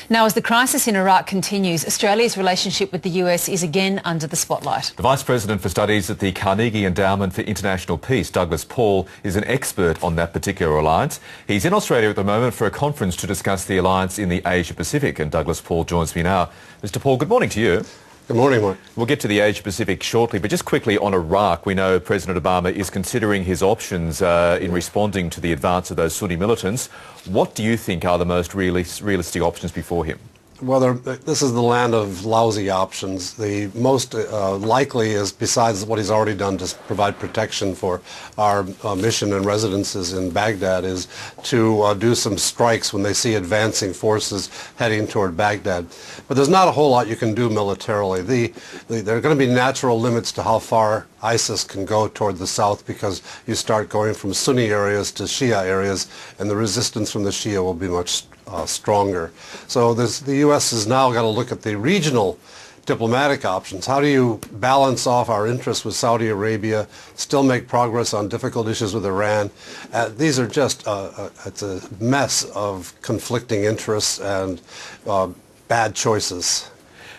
Now, as the crisis in Iraq continues, Australia's relationship with the US is again under the spotlight. The Vice President for Studies at the Carnegie Endowment for International Peace, Douglas Paal, is an expert on that particular alliance. He's in Australia at the moment for a conference to discuss the alliance in the Asia-Pacific, and Douglas Paal joins me now. Mr. Paal, good morning to you. Good morning, Mark. We'll get to the Asia-Pacific shortly, but just quickly on Iraq, we know President Obama is considering his options in responding to the advance of those Sunni militants. What do you think are the most realistic options before him? Well, this is the land of lousy options. The most likely is, besides what he's already done to provide protection for our mission and residences in Baghdad, is to do some strikes when they see advancing forces heading toward Baghdad. But there's not a whole lot you can do militarily. There are going to be natural limits to how far ISIS can go toward the south, because you start going from Sunni areas to Shia areas, and the resistance from the Shia will be much stronger. So the U.S. has now got to look at the regional diplomatic options. How do you balance off our interests with Saudi Arabia, still make progress on difficult issues with Iran? These are just, it's a mess of conflicting interests and bad choices.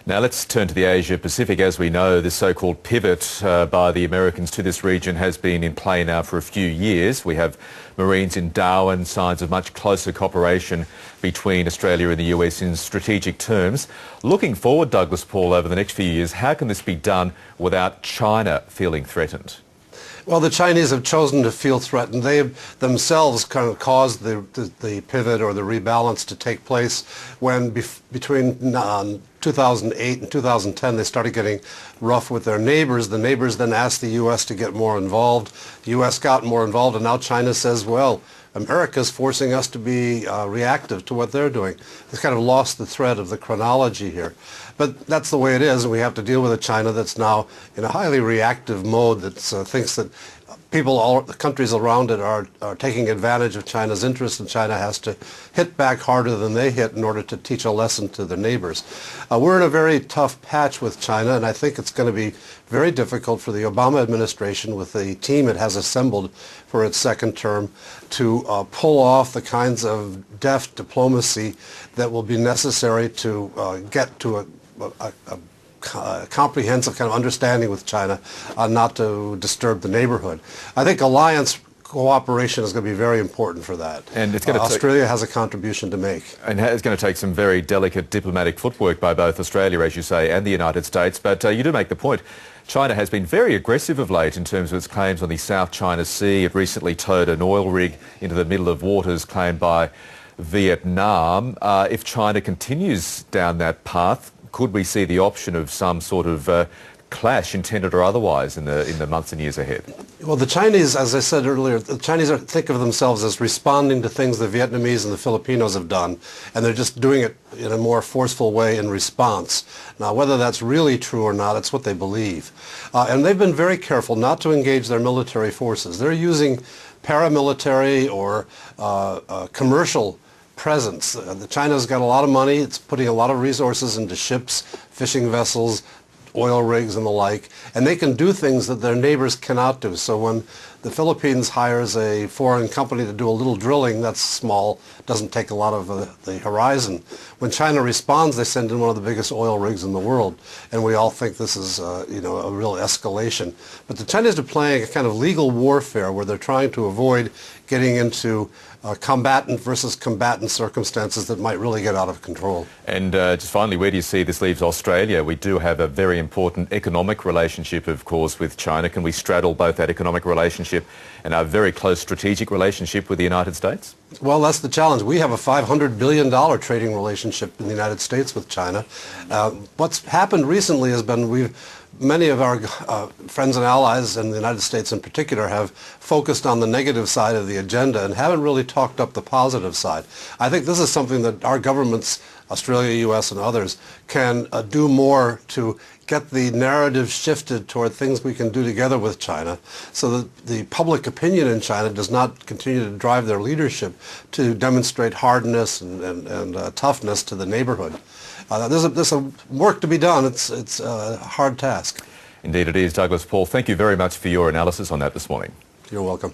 Now let's turn to the Asia-Pacific. As we know, this so-called pivot by the Americans to this region has been in play now for a few years. We have Marines in Darwin, signs of much closer cooperation between Australia and the US in strategic terms. Looking forward, Douglas Paal, over the next few years, how can this be done without China feeling threatened? Well, the Chinese have chosen to feel threatened. They have themselves kind of caused the pivot or the rebalance to take place when between 2008 and 2010 they started getting rough with their neighbors. The neighbors then asked the U.S. to get more involved. The U.S. got more involved, and now China says, well, America's forcing us to be reactive to what they're doing. They've kind of lost the thread of the chronology here. But that's the way it is, and we have to deal with a China that's now in a highly reactive mode that thinks that the countries around it are taking advantage of China's interests, and China has to hit back harder than they hit in order to teach a lesson to their neighbors. We're in a very tough patch with China, and I think it's going to be very difficult for the Obama administration, with the team it has assembled for its second term, to pull off the kinds of deft diplomacy that will be necessary to get to a comprehensive kind of understanding with China, not to disturb the neighborhood. I think alliance cooperation is going to be very important for that. And it's going to Australia has a contribution to make. And it's going to take some very delicate diplomatic footwork by both Australia, as you say, and the United States. But you do make the point. China has been very aggressive of late in terms of its claims on the South China Sea. It recently towed an oil rig into the middle of waters claimed by Vietnam. If China continues down that path, could we see the option of some sort of clash, intended or otherwise, in the months and years ahead? Well, the Chinese, as I said earlier, the Chinese think of themselves as responding to things the Vietnamese and the Filipinos have done, and they're just doing it in a more forceful way in response. Now, whether that's really true or not, it's what they believe. And they've been very careful not to engage their military forces. They're using paramilitary or commercial presence. China's got a lot of money. It's putting a lot of resources into ships, fishing vessels, oil rigs and the like, and they can do things that their neighbors cannot do. So when the Philippines hires a foreign company to do a little drilling, that's small, doesn't take a lot of the horizon. When China responds, they send in one of the biggest oil rigs in the world, and we all think this is a real escalation. But the Chinese are playing a kind of legal warfare where they're trying to avoid getting into combatant versus combatant circumstances that might really get out of control. And just finally, where do you see this leaves Australia? We do have a very important economic relationship, of course, with China. Can we straddle both that economic relationship and our very close strategic relationship with the United States? Well, that's the challenge. We have a $500 billion trading relationship in the United States with China. What's happened recently has been many of our friends and allies, in the United States in particular, have focused on the negative side of the agenda and haven't really talked up the positive side. I think this is something that our governments, Australia, US, and others, can do more to get the narrative shifted toward things we can do together with China, so that the public opinion in China does not continue to drive their leadership to demonstrate hardness and toughness to the neighborhood. There's a work to be done. It's a hard task. Indeed it is. Douglas Paal, thank you very much for your analysis on that this morning. You're welcome.